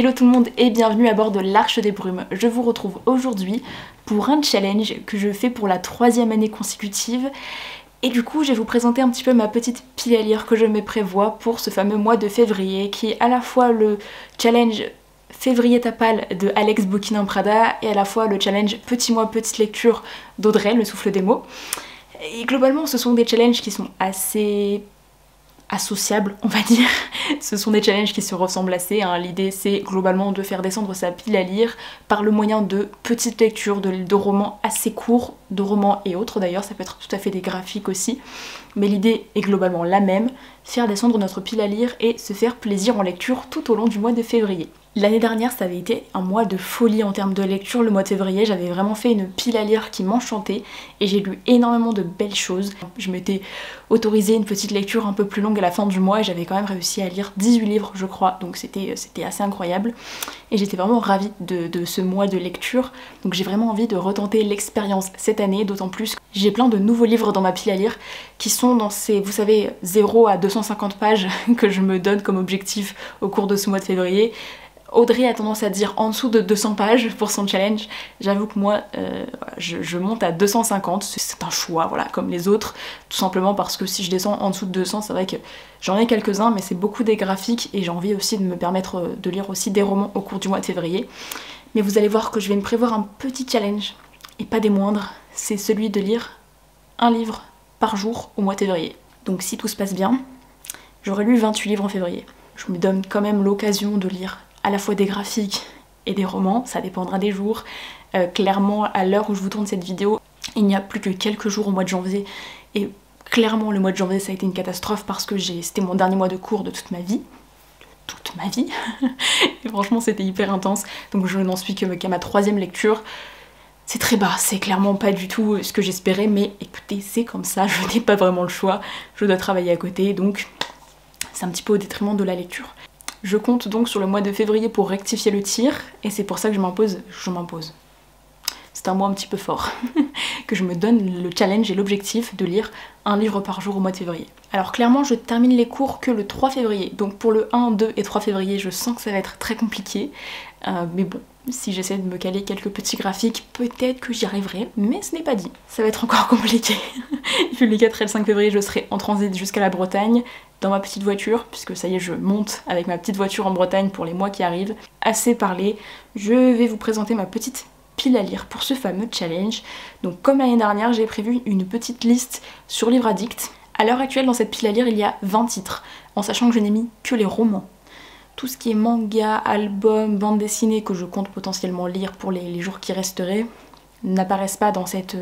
Hello tout le monde et bienvenue à bord de l'Arche des Brumes. Je vous retrouve aujourd'hui pour un challenge que je fais pour la 3e année consécutive. Et du coup, je vais vous présenter un petit peu ma petite pile à lire que je me prévois pour ce fameux mois de février, qui est à la fois le challenge Février Tapal de Alex Bokinin Prada et à la fois le challenge Petit mois, petite lecture d'Audrey, le souffle des mots. Et globalement, ce sont des challenges qui sont assez associables, on va dire. Ce sont des challenges qui se ressemblent assez, hein. L'idée c'est globalement de faire descendre sa pile à lire par le moyen de petites lectures, de romans assez courts, de romans et autres d'ailleurs, ça peut être tout à fait des graphiques aussi, mais l'idée est globalement la même, faire descendre notre pile à lire et se faire plaisir en lecture tout au long du mois de février. L'année dernière, ça avait été un mois de folie en termes de lecture. Le mois de février, j'avais vraiment fait une pile à lire qui m'enchantait et j'ai lu énormément de belles choses. Je m'étais autorisé une petite lecture un peu plus longue à la fin du mois et j'avais quand même réussi à lire 18 livres, je crois, donc c'était assez incroyable. Et j'étais vraiment ravie de ce mois de lecture, donc j'ai vraiment envie de retenter l'expérience cette année, d'autant plus que j'ai plein de nouveaux livres dans ma pile à lire qui sont dans ces, vous savez, 0 à 250 pages que je me donne comme objectif au cours de ce mois de février. Audrey a tendance à dire en dessous de 200 pages pour son challenge. J'avoue que moi, je monte à 250. C'est un choix, voilà, comme les autres. Tout simplement parce que si je descends en dessous de 200, c'est vrai que j'en ai quelques-uns, mais c'est beaucoup des graphiques et j'ai envie aussi de me permettre de lire aussi des romans au cours du mois de février. Mais vous allez voir que je vais me prévoir un petit challenge, et pas des moindres. C'est celui de lire un livre par jour au mois de février. Donc si tout se passe bien, j'aurai lu 28 livres en février. Je me donne quand même l'occasion de lire à la fois des graphiques et des romans, ça dépendra des jours. Clairement, à l'heure où je vous tourne cette vidéo, il n'y a plus que quelques jours au mois de janvier, et clairement le mois de janvier ça a été une catastrophe parce que c'était mon dernier mois de cours de toute ma vie. Et franchement c'était hyper intense, donc je n'en suis qu'à ma 3e lecture. C'est très bas, c'est clairement pas du tout ce que j'espérais, mais écoutez, c'est comme ça, je n'ai pas vraiment le choix, je dois travailler à côté, donc c'est un petit peu au détriment de la lecture. Je compte donc sur le mois de février pour rectifier le tir, et c'est pour ça que je m'impose. C'est un mois un petit peu fort, que je me donne le challenge et l'objectif de lire un livre par jour au mois de février. Alors clairement je termine les cours que le 3 février, donc pour le 1, 2 et 3 février je sens que ça va être très compliqué, mais bon, si j'essaie de me caler quelques petits graphiques, peut-être que j'y arriverai, mais ce n'est pas dit. Ça va être encore compliqué. Puis les 4 et le 5 février je serai en transit jusqu'à la Bretagne, dans ma petite voiture, puisque ça y est je monte avec ma petite voiture en Bretagne pour les mois qui arrivent. Assez parlé, je vais vous présenter ma petite pile à lire pour ce fameux challenge. Donc comme l'année dernière, j'ai prévu une petite liste sur Livre Addict. À l'heure actuelle dans cette pile à lire il y a 20 titres, en sachant que je n'ai mis que les romans. Tout ce qui est manga, album, bande dessinée que je compte potentiellement lire pour les jours qui resteraient n'apparaissent pas dans cette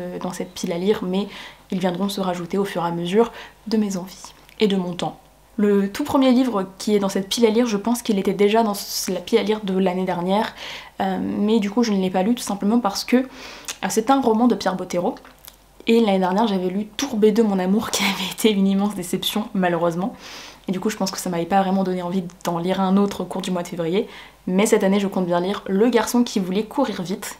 pile à lire, mais ils viendront se rajouter au fur et à mesure de mes envies et de mon temps. Le tout premier livre qui est dans cette pile à lire, je pense qu'il était déjà dans la pile à lire de l'année dernière, mais du coup je ne l'ai pas lu tout simplement parce que c'est un roman de Pierre Bottero, et l'année dernière j'avais lu Tourbé de mon amour qui avait été une immense déception malheureusement, et du coup je pense que ça m'avait pas vraiment donné envie d'en lire un autre au cours du mois de février, mais cette année je compte bien lire Le garçon qui voulait courir vite,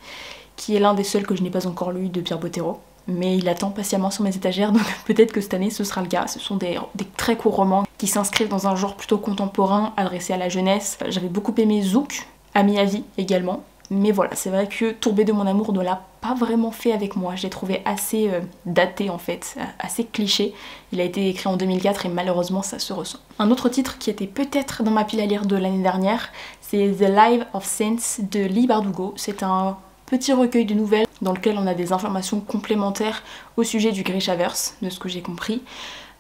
qui est l'un des seuls que je n'ai pas encore lu de Pierre Bottero. Mais il attend patiemment sur mes étagères, donc peut-être que cette année ce sera le cas. Ce sont des très courts romans qui s'inscrivent dans un genre plutôt contemporain, adressé à la jeunesse. J'avais beaucoup aimé Zouk, Ami à vie également, mais voilà, c'est vrai que Tourbé de mon amour ne l'a pas vraiment fait avec moi. Je l'ai trouvé assez daté en fait, assez cliché. Il a été écrit en 2004 et malheureusement ça se ressent. Un autre titre qui était peut-être dans ma pile à lire de l'année dernière, c'est The Life of Saints de Leigh Bardugo. C'est un petit recueil de nouvelles dans lequel on a des informations complémentaires au sujet du Grishaverse, de ce que j'ai compris.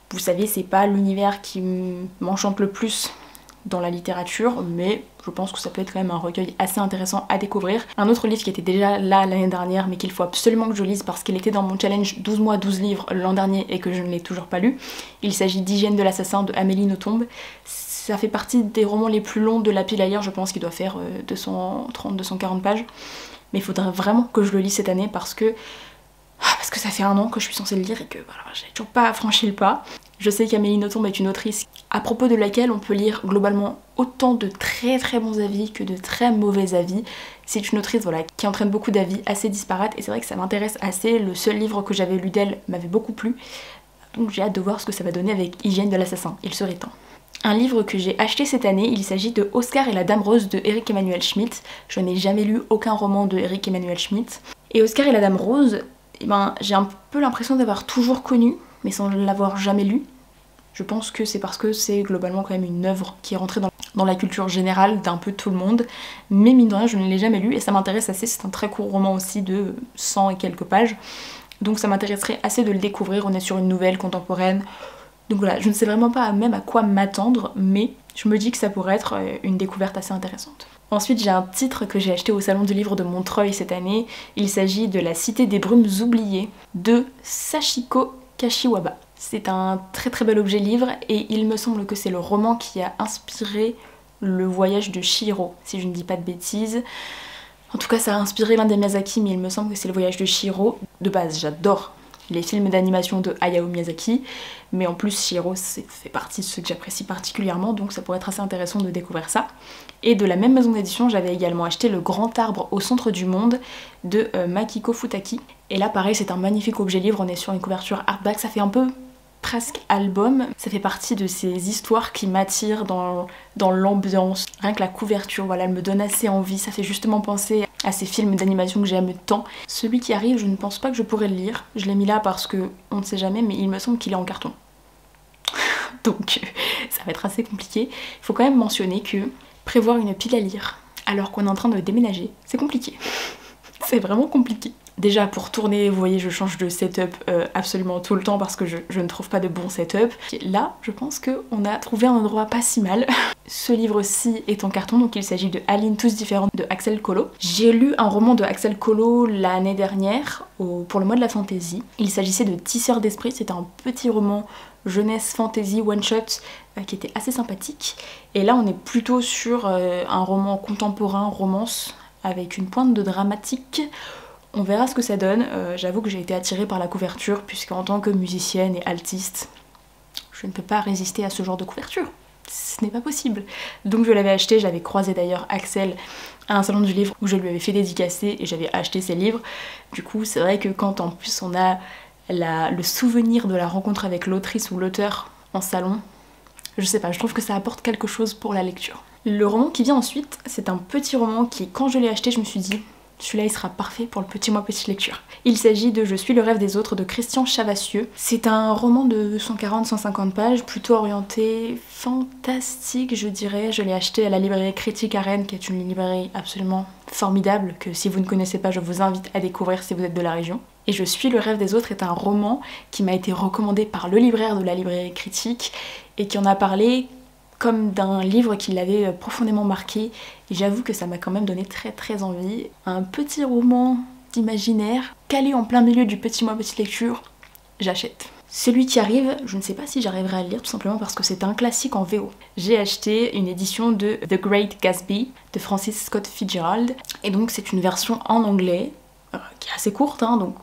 Vous savez, c'est pas l'univers qui m'enchante le plus dans la littérature, mais je pense que ça peut être quand même un recueil assez intéressant à découvrir. Un autre livre qui était déjà là l'année dernière, mais qu'il faut absolument que je lise parce qu'il était dans mon challenge 12 mois 12 livres l'an dernier et que je ne l'ai toujours pas lu. Il s'agit d'Hygiène de l'assassin de Amélie Nothomb. Ça fait partie des romans les plus longs de la pile à lire, je pense qu'il doit faire 230-240 pages. Mais il faudrait vraiment que je le lise cette année parce que ça fait 1 an que je suis censée le lire et que voilà, j'ai toujours pas franchi le pas. Je sais qu'Amélie Nothomb est une autrice à propos de laquelle on peut lire globalement autant de très très bons avis que de très mauvais avis. C'est une autrice voilà, qui entraîne beaucoup d'avis assez disparates et c'est vrai que ça m'intéresse assez. Le seul livre que j'avais lu d'elle m'avait beaucoup plu. Donc j'ai hâte de voir ce que ça va donner avec Hygiène de l'assassin, il serait temps. un livre que j'ai acheté cette année, il s'agit de Oscar et la Dame Rose de Eric Emmanuel Schmitt. Je n'ai jamais lu aucun roman de Eric Emmanuel Schmitt. Et Oscar et la Dame Rose, eh ben, j'ai un peu l'impression d'avoir toujours connu, mais sans l'avoir jamais lu. Je pense que c'est parce que c'est globalement quand même une œuvre qui est rentrée dans la culture générale d'un peu tout le monde, mais mine de rien je ne l'ai jamais lu et ça m'intéresse assez, c'est un très court roman aussi de 100 et quelques pages, donc ça m'intéresserait assez de le découvrir, on est sur une nouvelle contemporaine, donc voilà, je ne sais vraiment pas même à quoi m'attendre, mais je me dis que ça pourrait être une découverte assez intéressante. Ensuite j'ai un titre que j'ai acheté au salon du livre de Montreuil cette année, il s'agit de La Cité des Brumes oubliées de Sachiko Kashiwaba. C'est un très très bel objet livre et il me semble que c'est le roman qui a inspiré le voyage de Chihiro, si je ne dis pas de bêtises. En tout cas ça a inspiré l'un des Miyazaki, mais il me semble que c'est le voyage de Chihiro. De base j'adore les films d'animation de Hayao Miyazaki, mais en plus Chihiro fait partie de ceux que j'apprécie particulièrement, donc ça pourrait être assez intéressant de découvrir ça. Et de la même maison d'édition, j'avais également acheté Le Grand Arbre au centre du monde de Makiko Futaki. Et là pareil, c'est un magnifique objet livre, on est sur une couverture hardback, ça fait un peu presque album, ça fait partie de ces histoires qui m'attirent dans l'ambiance. Rien que la couverture, voilà, elle me donne assez envie, ça fait justement penser à ces films d'animation que j'aime tant. Celui qui arrive, je ne pense pas que je pourrais le lire, je l'ai mis là parce que on ne sait jamais, mais il me semble qu'il est en carton. Donc ça va être assez compliqué. Il faut quand même mentionner que prévoir une pile à lire alors qu'on est en train de déménager, c'est compliqué. C'est vraiment compliqué. Déjà pour tourner, vous voyez, je change de setup absolument tout le temps parce que je ne trouve pas de bon setup. Là, je pense qu'on a trouvé un endroit pas si mal. Ce livre-ci est en carton, donc il s'agit de Aline tous différentes de Axel Collot. J'ai lu un roman de Axel Collot l'année dernière, pour le mois de la fantaisie. Il s'agissait de Tisseur d'esprit, c'était un petit roman jeunesse fantasy one-shot qui était assez sympathique. Et là, on est plutôt sur un roman contemporain, romance, avec une pointe de dramatique. On verra ce que ça donne. J'avoue que j'ai été attirée par la couverture puisqu'en tant que musicienne et altiste, je ne peux pas résister à ce genre de couverture. Ce n'est pas possible. Donc je l'avais acheté, j'avais croisé d'ailleurs Axel à un salon du livre où je lui avais fait dédicacer et j'avais acheté ses livres. Du coup c'est vrai que quand en plus on a le souvenir de la rencontre avec l'autrice ou l'auteur en salon, je sais pas, je trouve que ça apporte quelque chose pour la lecture. Le roman qui vient ensuite, c'est un petit roman qui, quand je l'ai acheté, je me suis dit celui-là il sera parfait pour le petit mois petite lecture. Il s'agit de Je suis le rêve des autres de Christian Chavassieux. C'est un roman de 140-150 pages, plutôt orienté fantastique je dirais. Je l'ai acheté à la librairie Critique à Rennes, qui est une librairie absolument formidable, que si vous ne connaissez pas je vous invite à découvrir si vous êtes de la région. Et Je suis le rêve des autres est un roman qui m'a été recommandé par le libraire de la librairie Critique et qui en a parlé comme d'un livre qui l'avait profondément marqué, et j'avoue que ça m'a quand même donné très très envie. Un petit roman d'imaginaire, calé en plein milieu du petit mois petite lecture, j'achète. Celui qui arrive, je ne sais pas si j'arriverai à le lire tout simplement parce que c'est un classique en VO. J'ai acheté une édition de The Great Gatsby de Francis Scott Fitzgerald, et donc c'est une version en anglais, qui est assez courte, hein, donc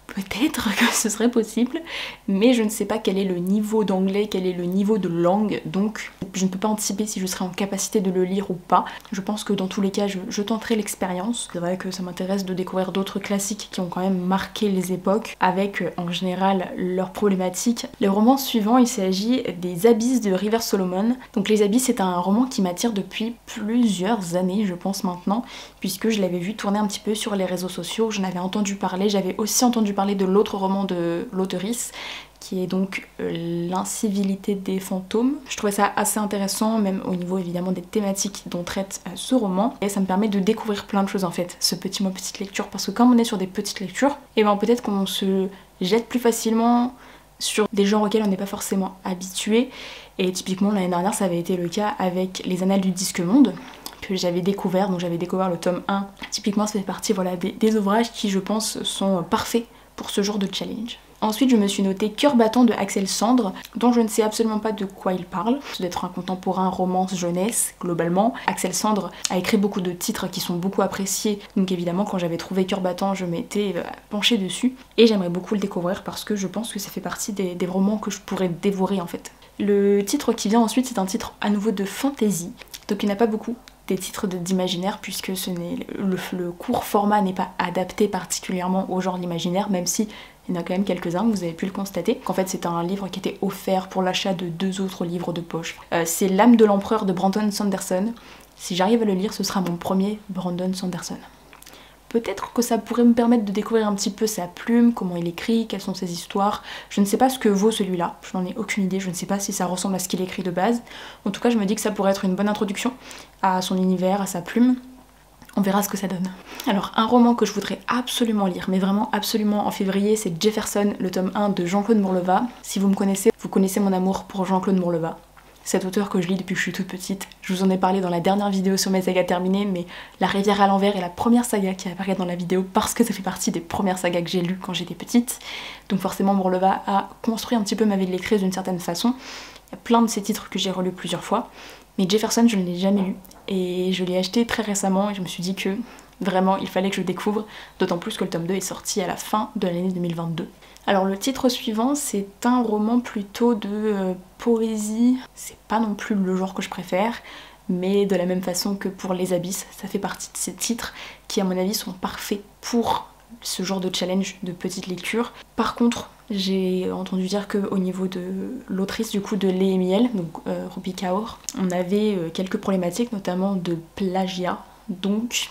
peut-être que ce serait possible, mais je ne sais pas quel est le niveau d'anglais, quel est le niveau de langue, donc je ne peux pas anticiper si je serai en capacité de le lire ou pas. Je pense que dans tous les cas, je tenterai l'expérience. C'est vrai que ça m'intéresse de découvrir d'autres classiques qui ont quand même marqué les époques, avec en général leurs problématiques. Le roman suivant, il s'agit des Abysses de River Solomon. Donc Les Abysses, c'est un roman qui m'attire depuis plusieurs années, je pense maintenant, puisque je l'avais vu tourner un petit peu sur les réseaux sociaux, j'en avais entendu parler, j'avais aussi entendu parler de l'autre roman de l'auteurice, qui est donc L'incivilité des fantômes. Je trouvais ça assez intéressant, même au niveau évidemment des thématiques dont traite ce roman, et ça me permet de découvrir plein de choses en fait, ce petit mot petite lecture, parce que comme on est sur des petites lectures, et ben peut-être qu'on se jette plus facilement sur des genres auxquels on n'est pas forcément habitué, et typiquement l'année dernière ça avait été le cas avec Les Annales du Disque Monde, que j'avais découvert, donc j'avais découvert le tome 1. Typiquement ça fait partie voilà, des ouvrages qui je pense sont parfaits pour ce genre de challenge. Ensuite je me suis notée Cœur battant de Axel Sandre, dont je ne sais absolument pas de quoi il parle. C'est d'être un contemporain romance jeunesse globalement. Axel Sandre a écrit beaucoup de titres qui sont beaucoup appréciés, donc évidemment quand j'avais trouvé Cœur battant je m'étais penchée dessus. Et j'aimerais beaucoup le découvrir parce que je pense que ça fait partie des romans que je pourrais dévorer en fait. Le titre qui vient ensuite c'est un titre à nouveau de fantasy, donc il n'y en a pas beaucoup des titres d'imaginaire puisque le court format n'est pas adapté particulièrement au genre d'imaginaire, même si Il y en a quand même quelques-uns, vous avez pu le constater. En fait, c'est un livre qui était offert pour l'achat de 2 autres livres de poche. C'est L'âme de l'empereur de Brandon Sanderson. Si j'arrive à le lire, ce sera mon premier Brandon Sanderson. Peut-être que ça pourrait me permettre de découvrir un petit peu sa plume, comment il écrit, quelles sont ses histoires. Je ne sais pas ce que vaut celui-là, je n'en ai aucune idée, je ne sais pas si ça ressemble à ce qu'il écrit de base. En tout cas, je me dis que ça pourrait être une bonne introduction à son univers, à sa plume. On verra ce que ça donne. Alors, un roman que je voudrais absolument lire, mais vraiment absolument en février, c'est Jefferson, le tome 1 de Jean-Claude Mourleva. Si vous me connaissez, vous connaissez mon amour pour Jean-Claude Mourleva. Cet auteur que je lis depuis que je suis toute petite. Je vous en ai parlé dans la dernière vidéo sur mes sagas terminées, mais La Rivière à l'envers est la première saga qui apparaît dans la vidéo parce que ça fait partie des premières sagas que j'ai lues quand j'étais petite. Donc forcément Mourleva a construit un petit peu ma vie de lectrice d'une certaine façon. Il y a plein de ces titres que j'ai relus plusieurs fois, mais Jefferson je ne l'ai jamais lu et je l'ai acheté très récemment et je me suis dit que vraiment il fallait que je le découvre, d'autant plus que le tome 2 est sorti à la fin de l'année 2022. Alors le titre suivant, c'est un roman plutôt de poésie. C'est pas non plus le genre que je préfère, mais de la même façon que pour Les Abysses, ça fait partie de ces titres qui à mon avis sont parfaits pour ce genre de challenge de petite lecture. Par contre, j'ai entendu dire qu'au niveau de l'autrice du coup de Lait et Miel, donc Rupi Kaur, on avait quelques problématiques, notamment de plagiat, donc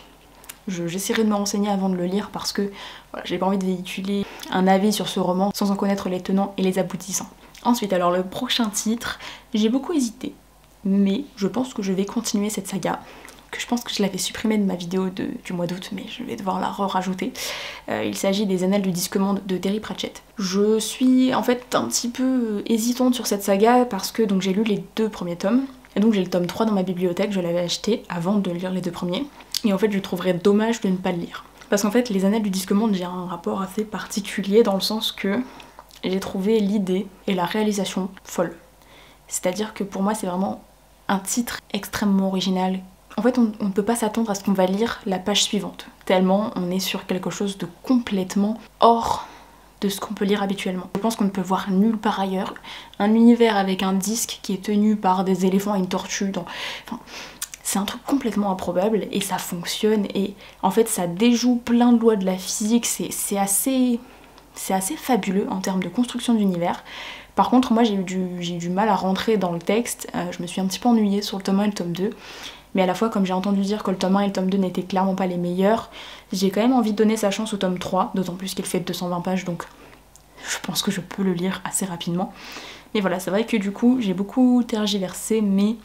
j'essaierai de me renseigner avant de le lire parce que voilà, j'ai pas envie de véhiculer un avis sur ce roman sans en connaître les tenants et les aboutissants. Ensuite, alors le prochain titre, j'ai beaucoup hésité, mais je pense que je vais continuer cette saga, que je pense que je l'avais supprimée de ma vidéo du mois d'août, mais je vais devoir la rajouter. Il s'agit des Annales du Disque-Monde de Terry Pratchett. Je suis en fait un petit peu hésitante sur cette saga parce que donc j'ai lu les 2 premiers tomes, et donc j'ai le tome 3 dans ma bibliothèque, je l'avais acheté avant de lire les 2 premiers. Et en fait, je trouverais dommage de ne pas le lire. Parce qu'en fait, les Annales du Disque-Monde, j'ai un rapport assez particulier dans le sens que j'ai trouvé l'idée et la réalisation folle. C'est-à-dire que pour moi, c'est vraiment un titre extrêmement original. En fait, on ne peut pas s'attendre à ce qu'on va lire la page suivante. Tellement on est sur quelque chose de complètement hors de ce qu'on peut lire habituellement. Je pense qu'on ne peut voir nulle part ailleurs. Un univers avec un disque qui est tenu par des éléphants et une tortue dans... Enfin, c'est un truc complètement improbable et ça fonctionne et en fait ça déjoue plein de lois de la physique, c'est assez fabuleux en termes de construction d'univers. Par contre moi j'ai eu du mal à rentrer dans le texte, je me suis un petit peu ennuyée sur le tome 1 et le tome 2, mais à la fois comme j'ai entendu dire que le tome 1 et le tome 2 n'étaient clairement pas les meilleurs, j'ai quand même envie de donner sa chance au tome 3, d'autant plus qu'il fait 220 pages donc je pense que je peux le lire assez rapidement. Mais voilà, c'est vrai que du coup j'ai beaucoup tergiversé mais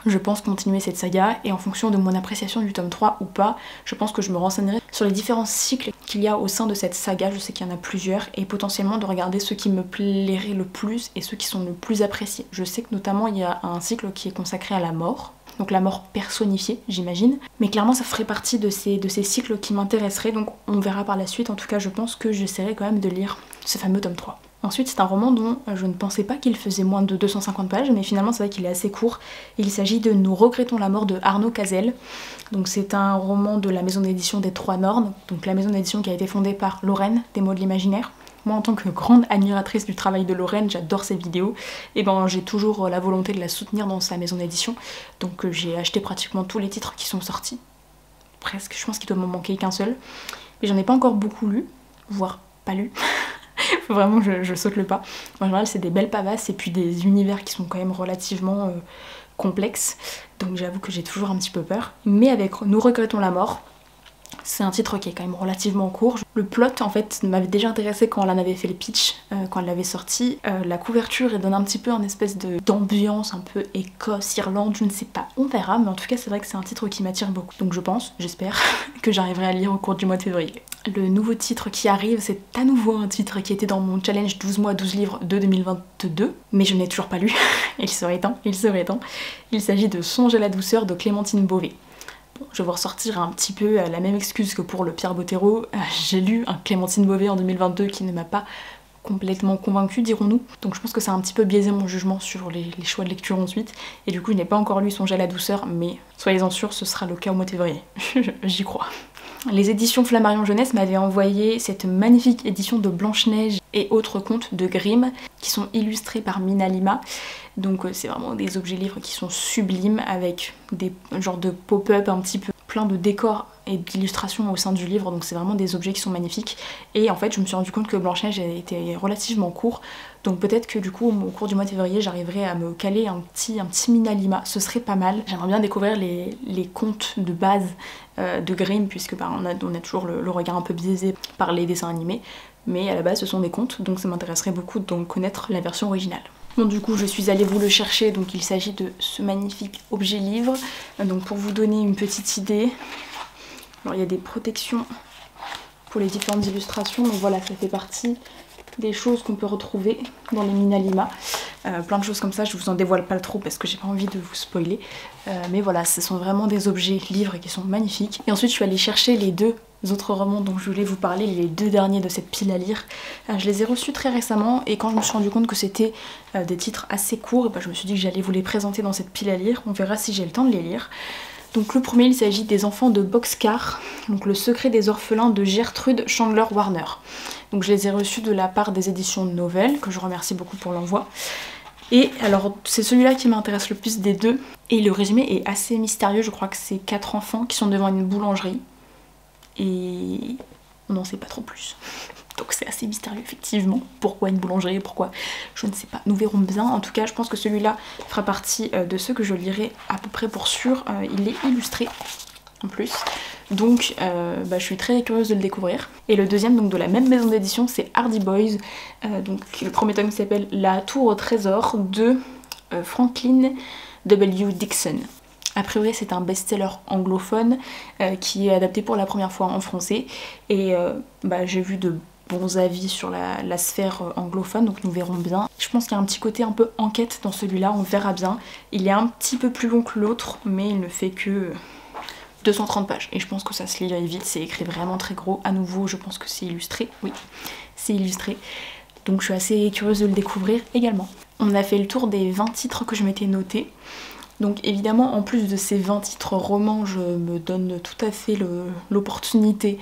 je pense continuer cette saga et en fonction de mon appréciation du tome 3 ou pas, je pense que je me renseignerai sur les différents cycles qu'il y a au sein de cette saga, je sais qu'il y en a plusieurs, et potentiellement de regarder ceux qui me plairaient le plus et ceux qui sont le plus appréciés. Je sais que notamment il y a un cycle qui est consacré à la mort, donc la mort personnifiée j'imagine, mais clairement ça ferait partie de ces cycles qui m'intéresseraient, donc on verra par la suite. En tout cas je pense que j'essaierai quand même de lire ce fameux tome 3. Ensuite, c'est un roman dont je ne pensais pas qu'il faisait moins de 250 pages, mais finalement c'est vrai qu'il est assez court. Il s'agit de Nous regrettons la mort de Arnaud Cazel. Donc c'est un roman de la maison d'édition des Trois Nornes, donc la maison d'édition qui a été fondée par Lorraine, des mots de l'imaginaire. Moi en tant que grande admiratrice du travail de Lorraine, j'adore ses vidéos, et ben j'ai toujours la volonté de la soutenir dans sa maison d'édition. Donc j'ai acheté pratiquement tous les titres qui sont sortis. Presque, je pense qu'il doit m'en manquer qu'un seul. Mais j'en ai pas encore beaucoup lu, voire pas lu. Faut vraiment je saute le pas. En général c'est des belles pavasses et puis des univers qui sont quand même relativement complexes. Donc j'avoue que j'ai toujours un petit peu peur. Mais avec Nous regrettons la mort, c'est un titre qui est quand même relativement court. Le plot en fait m'avait déjà intéressé quand elle en avait fait le pitch, quand elle l'avait sorti. La couverture elle donne un petit peu un espèce d'ambiance un peu Écosse, Irlande, je ne sais pas, on verra. Mais en tout cas c'est vrai que c'est un titre qui m'attire beaucoup. Donc je pense, j'espère que j'arriverai à lire au cours du mois de février. Le nouveau titre qui arrive, c'est à nouveau un titre qui était dans mon challenge 12 mois 12 livres de 2022, mais je n'ai toujours pas lu, il serait temps, il serait temps. Il s'agit de Songe à la douceur de Clémentine Beauvais. Bon, je vais vous ressortir un petit peu la même excuse que pour le Pierre Bottero. J'ai lu un Clémentine Beauvais en 2022 qui ne m'a pas complètement convaincue, dirons-nous. Donc je pense que ça a un petit peu biaisé mon jugement sur les choix de lecture ensuite. Et du coup, je n'ai pas encore lu Songe à la douceur, mais soyez-en sûrs, ce sera le cas au mois de février. J'y crois. Les éditions Flammarion Jeunesse m'avaient envoyé cette magnifique édition de Blanche-Neige et autres contes de Grimm qui sont illustrés par Mina Lima. Donc c'est vraiment des objets livres qui sont sublimes avec des genres de pop-up un petit peu plein de décors et d'illustration au sein du livre, donc c'est vraiment des objets qui sont magnifiques. Et en fait je me suis rendu compte que Blanche-Neige était relativement court, donc peut-être que du coup au cours du mois de février j'arriverai à me caler un petit Minalima, ce serait pas mal. J'aimerais bien découvrir les contes de base de Grimm, puisque bah, on a toujours le regard un peu biaisé par les dessins animés, mais à la base ce sont des contes, donc ça m'intéresserait beaucoup de connaître la version originale. Bon, du coup je suis allée vous le chercher, donc il s'agit de ce magnifique objet livre. Donc pour vous donner une petite idée, alors il y a des protections pour les différentes illustrations, donc voilà, ça fait partie des choses qu'on peut retrouver dans les Minalima. Plein de choses comme ça, je vous en dévoile pas trop parce que j'ai pas envie de vous spoiler. Mais voilà, ce sont vraiment des objets livres qui sont magnifiques. Et ensuite je suis allée chercher les deux autres romans dont je voulais vous parler, les deux derniers de cette pile à lire. Je les ai reçus très récemment et quand je me suis rendu compte que c'était des titres assez courts, je me suis dit que j'allais vous les présenter dans cette pile à lire. On verra si j'ai le temps de les lire. Donc le premier, il s'agit des enfants de Boxcar, donc le secret des orphelins de Gertrude Chandler Warner. Donc je les ai reçus de la part des éditions Novelle, que je remercie beaucoup pour l'envoi. Et alors c'est celui-là qui m'intéresse le plus des deux. Et le résumé est assez mystérieux, je crois que c'est 4 enfants qui sont devant une boulangerie. Et on n'en sait pas trop plus. Donc c'est assez mystérieux effectivement. Pourquoi une boulangerie, pourquoi, je ne sais pas. Nous verrons bien. En tout cas je pense que celui-là fera partie de ceux que je lirai à peu près pour sûr. Il est illustré en plus. Donc je suis très curieuse de le découvrir. Et le deuxième, donc de la même maison d'édition, c'est Hardy Boys. Donc le premier tome s'appelle La Tour au Trésor de Franklin W. Dixon. A priori c'est un best-seller anglophone qui est adapté pour la première fois en français. Et j'ai vu de bons avis sur la sphère anglophone, donc nous verrons bien. Je pense qu'il y a un petit côté un peu enquête dans celui-là, on verra bien. Il est un petit peu plus long que l'autre, mais il ne fait que 230 pages. Et je pense que ça se lit vite, c'est écrit vraiment très gros. À nouveau, je pense que c'est illustré. Oui, c'est illustré. Donc je suis assez curieuse de le découvrir également. On a fait le tour des 20 titres que je m'étais notés. Donc évidemment, en plus de ces 20 titres romans, je me donne tout à fait l'opportunité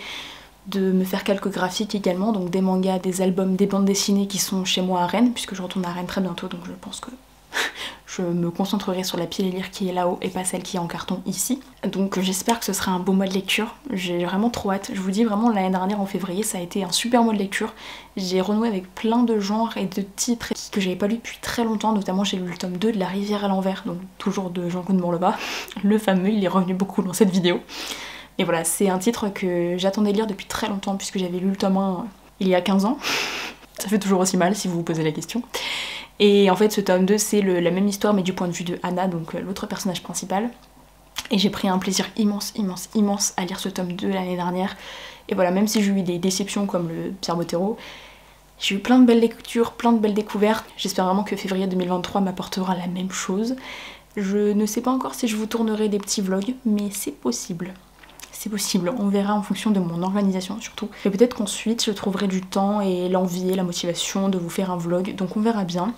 de me faire quelques graphiques également, donc des mangas, des albums, des bandes dessinées qui sont chez moi à Rennes, puisque je retourne à Rennes très bientôt, donc je pense que je me concentrerai sur la pile à lire qui est là-haut et pas celle qui est en carton ici. Donc j'espère que ce sera un beau mois de lecture, j'ai vraiment trop hâte. Je vous dis vraiment, l'année dernière en février ça a été un super mois de lecture. J'ai renoué avec plein de genres et de titres que j'avais pas lu depuis très longtemps, notamment j'ai lu le tome 2 de La Rivière à l'envers, donc toujours de Jean-Claude Morleva, le fameux, il est revenu beaucoup dans cette vidéo. Et voilà, c'est un titre que j'attendais de lire depuis très longtemps puisque j'avais lu le tome 1 il y a 15 ans. Ça fait toujours aussi mal si vous vous posez la question. Et en fait ce tome 2 c'est la même histoire mais du point de vue de Anna, donc l'autre personnage principal. Et j'ai pris un plaisir immense, immense, immense à lire ce tome 2 l'année dernière. Et voilà, même si j'ai eu des déceptions comme le Pierre Bottero, j'ai eu plein de belles lectures, plein de belles découvertes. J'espère vraiment que février 2023 m'apportera la même chose. Je ne sais pas encore si je vous tournerai des petits vlogs, mais c'est possible. C'est possible, on verra en fonction de mon organisation surtout. Et peut-être qu'ensuite je trouverai du temps et l'envie et la motivation de vous faire un vlog, donc on verra bien.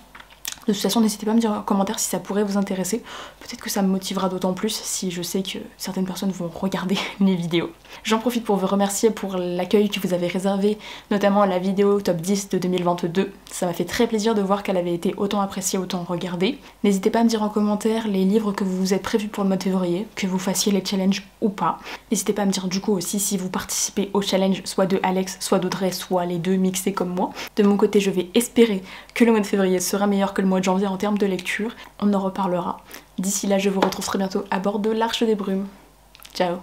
De toute façon, n'hésitez pas à me dire en commentaire si ça pourrait vous intéresser. Peut-être que ça me motivera d'autant plus si je sais que certaines personnes vont regarder les vidéos. J'en profite pour vous remercier pour l'accueil que vous avez réservé, notamment la vidéo top 10 de 2022. Ça m'a fait très plaisir de voir qu'elle avait été autant appréciée, autant regardée. N'hésitez pas à me dire en commentaire les livres que vous vous êtes prévus pour le mois de février, que vous fassiez les challenges ou pas. N'hésitez pas à me dire du coup aussi si vous participez au challenge soit de Alex, soit d'Audrey, soit les deux mixés comme moi. De mon côté, je vais espérer que le mois de février sera meilleur que le mois de janvier en termes de lecture. On en reparlera. D'ici là, je vous retrouve très bientôt à bord de l'Arche des Brumes. Ciao!